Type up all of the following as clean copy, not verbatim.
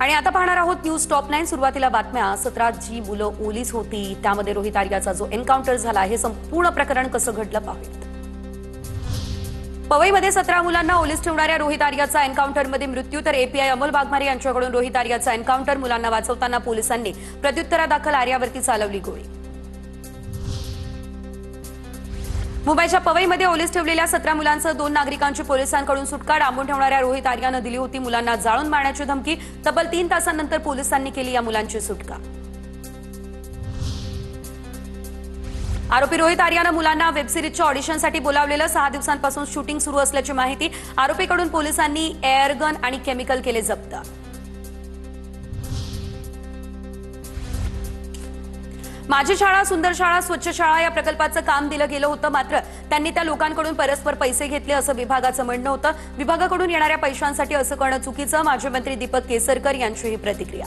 आणि आता पाहणार आहोत न्यूज टॉप 9। सुरुवातीला बातम्या। 17 जी मुलं ओलीस होती त्यामध्ये रोहित आर्याचा जो एन्काउंटर झाला हे संपूर्ण प्रकरण कसं घडलं पाहूया। पवईमध्ये 17 मुलांना ओलीस ठेवणाऱ्या रोहित आर्याचा एन्काउंटरमध्ये मृत्यू तर एपीआय अमोल वाघमारे यांच्याकडून रोहित आर्याचा एन्काउंटर। मुलांना वाचवताना पोलिसांनी प्रत्युत्तरादाखल आर्यावरती चालवली गोळी। मुंबईच्या पवईमध्ये ओलीस ठेवलेल्या 17 मुलांसह 2 नागरिकांची पोलिसांकडून सुटका। डांबून ठेवणाऱ्या रोहित आर्यानं दिली होती मुलांना जाळून मारण्याची धमकी। तब्बल 3 तासांनंतर पोलिसांनी केली या मुलांची सुटका। आरोपी रोहित आर्यानं मुलांना वेबसिरीजच्या ऑडिशनसाठी बोलावलेलं। 6 दिवसांपासून शूटिंग सुरू असल्याची माहिती। आरोपीकडून पोलिसांनी एअरगन आणि केमिकल केले जप्त। माझी शाळा सुंदर शाळा स्वच्छ शाळा या प्रकल्पाचं काम दिलं गेलं होतं, मात्र त्यांनी त्या लोकांकडून परस्पर पैसे घेतले असं विभागाचं म्हणणं होतं। विभागाकडून येणाऱ्या पैशांसाठी असं करणं चुकीचं। माजी मंत्री दीपक केसरकर यांची ही प्रतिक्रिया।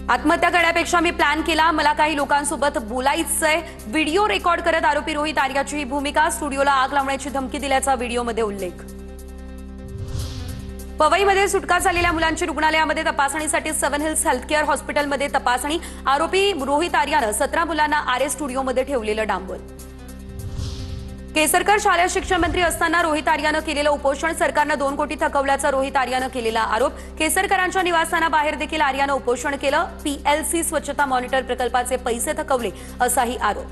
आत्महत्या करण्यापेक्षा मी प्लॅन केला, मला काही लोकांसोबत बोलायचंय। व्हिडिओ रेकॉर्ड करत आरोपी रोहित आर्याची ही भूमिका। स्टुडिओला आग लावण्याची धमकी दिल्याचा व्हिडिओमध्ये उल्लेख। पवईमध्ये सुटका झालेल्या मुलांची रुग्णालयामध्ये तपासणीसाठी 7 हिल्स हेल्थकेअर हॉस्पिटलमध्ये तपासणी। आरोपी रोहित आर्यानं 17 मुलांना आरए स्टुडिओमध्ये ठेवलेलं डांबून। केसरकर शालेय शिक्षण मंत्री असताना रोहित आर्यानं केलेलं उपोषण। सरकारनं 2 कोटी थकवल्याचा रोहित आर्यानं केलेला आरोप। केसरकरांच्या निवासस्थानाबाहेर देखील आर्यानं उपोषण केलं। पीएलसी स्वच्छता मॉनिटर प्रकल्पाचे पैसे थकवले असाही आरोप।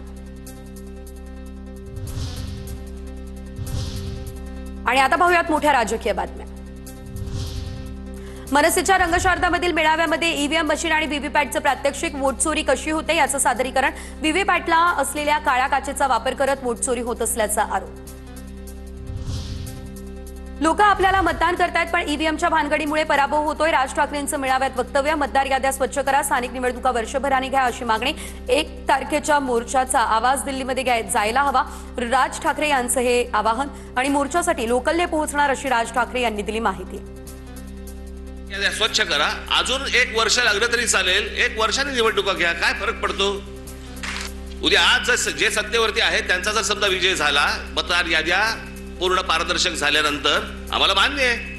आणि आता पाहूयात मोठ्या राजकीय बातम्या। मनसेच्या रंगशारदामधील मेळाव्यामध्ये ईव्हीएम मशीन आणि व्हीव्हीपॅटचं प्रात्यक्षिक। वोट चोरी कशी होते याचं सादरीकरण। व्हीव्हीपॅटला असलेल्या काळ्या काचेचा वापर करत वोट चोरी होत असल्याचा आरोप। लोक आपल्याला मतदान करतायत पण ईव्हीएमच्या भानगडीमुळे पराभव होतोय। राज ठाकरेंचं मेळाव्यात वक्तव्य। मतदार याद्या स्वच्छ करा, स्थानिक निवडणुका वर्षभराने घ्या अशी मागणी। 1 तारखेच्या मोर्चाचा आवाज दिल्लीमध्ये जायला हवा, राज ठाकरे यांचं हे आवाहन। आणि मोर्चासाठी लोकलने पोहोचणार अशी राज ठाकरे यांनी दिली माहिती। स्वच्छ करा, अजून 1 वर्ष लागलं तरी चालेल, 1 वर्षाने निवडणुका घ्या, काय फरक पडतो। उद्या आज जे सत्तेवरती आहे त्यांचा जर समजा विजय झाला, मतदार याद्या पूर्ण पारदर्शक झाल्यानंतर आम्हाला मान्य आहे।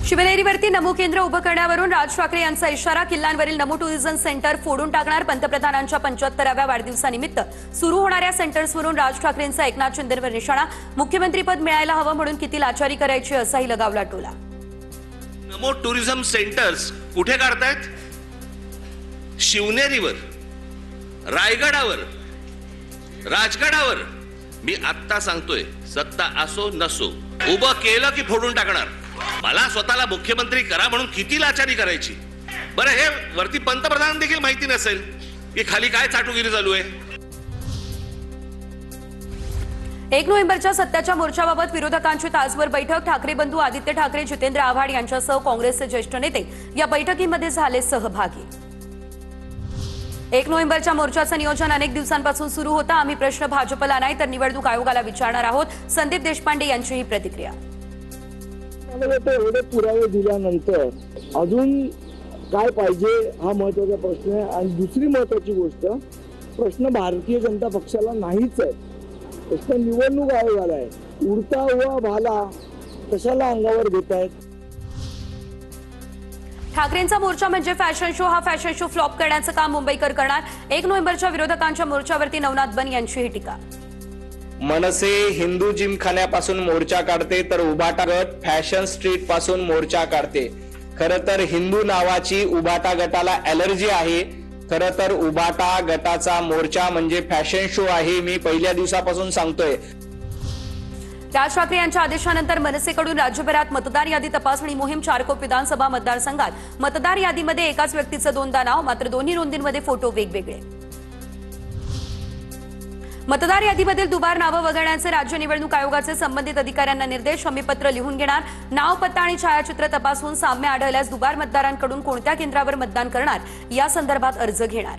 शिवनेरीवरती नमो केंद्र उभं करण्यावरून राज ठाकरे यांचा इशारा। किल्ल्यांवरील नमो टुरिझम सेंटर फोडून टाकणार। पंतप्रधानांच्या 75व्या वाढदिवसानिमित्त सुरू होणाऱ्या सेंटर्सवरून राज ठाकरेंचा एकनाथ शिंदेंवर निशाणा। मुख्यमंत्रीपद मिळायला हवं म्हणून किती लाचारी करायची असाही लगावला टोला। नमो टुरिझम सेंटर्स कुठे काढतायत? शिवनेरीवर, रायगडावर, राजगडावर। मी आत्ता सांगतोय, सत्ता असो नसो, उभं केलं की फोडून टाकणार। मला स्वतःला मुख्यमंत्री करा म्हणून किती लाचारी करायची? बरं, हे वरती पंतप्रधान देखील माहिती नसेल की खाली काय चाटुगिरी चालू आहे। 1 नोव्हेंबरच्या सत्याच्या मोर्चाबाबत विरोधकांची तासभर बैठक। ठाकरे बंधू आदित्य ठाकरे, जितेंद्र आव्हाड यांच्यासह काँग्रेसचे ज्येष्ठ नेते या बैठकीमध्ये झाले सहभागी। 1 नोव्हेंबरच्या मोर्चाचं नियोजन अनेक दिवसांपासून सुरू होतं। आम्ही प्रश्न भाजपला नाही तर निवडणूक आयोगाला विचारणार आहोत। संदीप देशपांडे यांची ही प्रतिक्रिया। एवढे पुरावे दिल्यानंतर अजून काय पाहिजे हा महत्वाचा प्रश्न आहे। आणि दुसरी महत्वाची गोष्ट, प्रश्न भारतीय जनता पक्षाला नाहीच आहे, प्रश्न निवडणूक आयोगाला आहे। उडता हुआ भाला कशाला अंगावर घेत आहेत? ठाकरेंचा मोर्चा म्हणजे फॅशन शो। हा फॅशन शो फ्लॉप करण्याचं काम मुंबईकर करणार। 1 नोव्हेंबरच्या विरोधकांच्या मोर्चावरती नवनाथ बन यांची ही टीका। मनसे हिंदू जिमखान्यापासून मोर्चा काढते तर उभाटा गट फॅशन स्ट्रीट पासून मोर्चा काढते। खरं तर हिंदू नावाची उभाटा गटाला ॲलर्जी आहे। खरं तर उभाटा गटाचा मोर्चा म्हणजे फॅशन शो आहे, मी पहिल्या दिवसापासून सांगतोय। राज ठाकरे यांच्या आदेशानंतर मनसेकडून राज्यभरात मतदार यादी तपासणी मोहीम। 4 कोप विधानसभा मतदारसंघात मतदार यादीमध्ये एकाच व्यक्तीचं 2दा नाव, मात्र दोन्ही नोंदींमध्ये फोटो वेगवेगळे। मतदार यादीमधील दुबार नावं वगळण्याचे राज्य निवडणूक आयोगाचे संबंधित अधिकाऱ्यांना निर्देश। हमीपत्र लिहून घेणार, नाव, पत्ता आणि छायाचित्र तपासून साम्य आढळल्यास दुबार मतदारांकडून कोणत्या केंद्रावर मतदान करणार या संदर्भात अर्ज घेणार।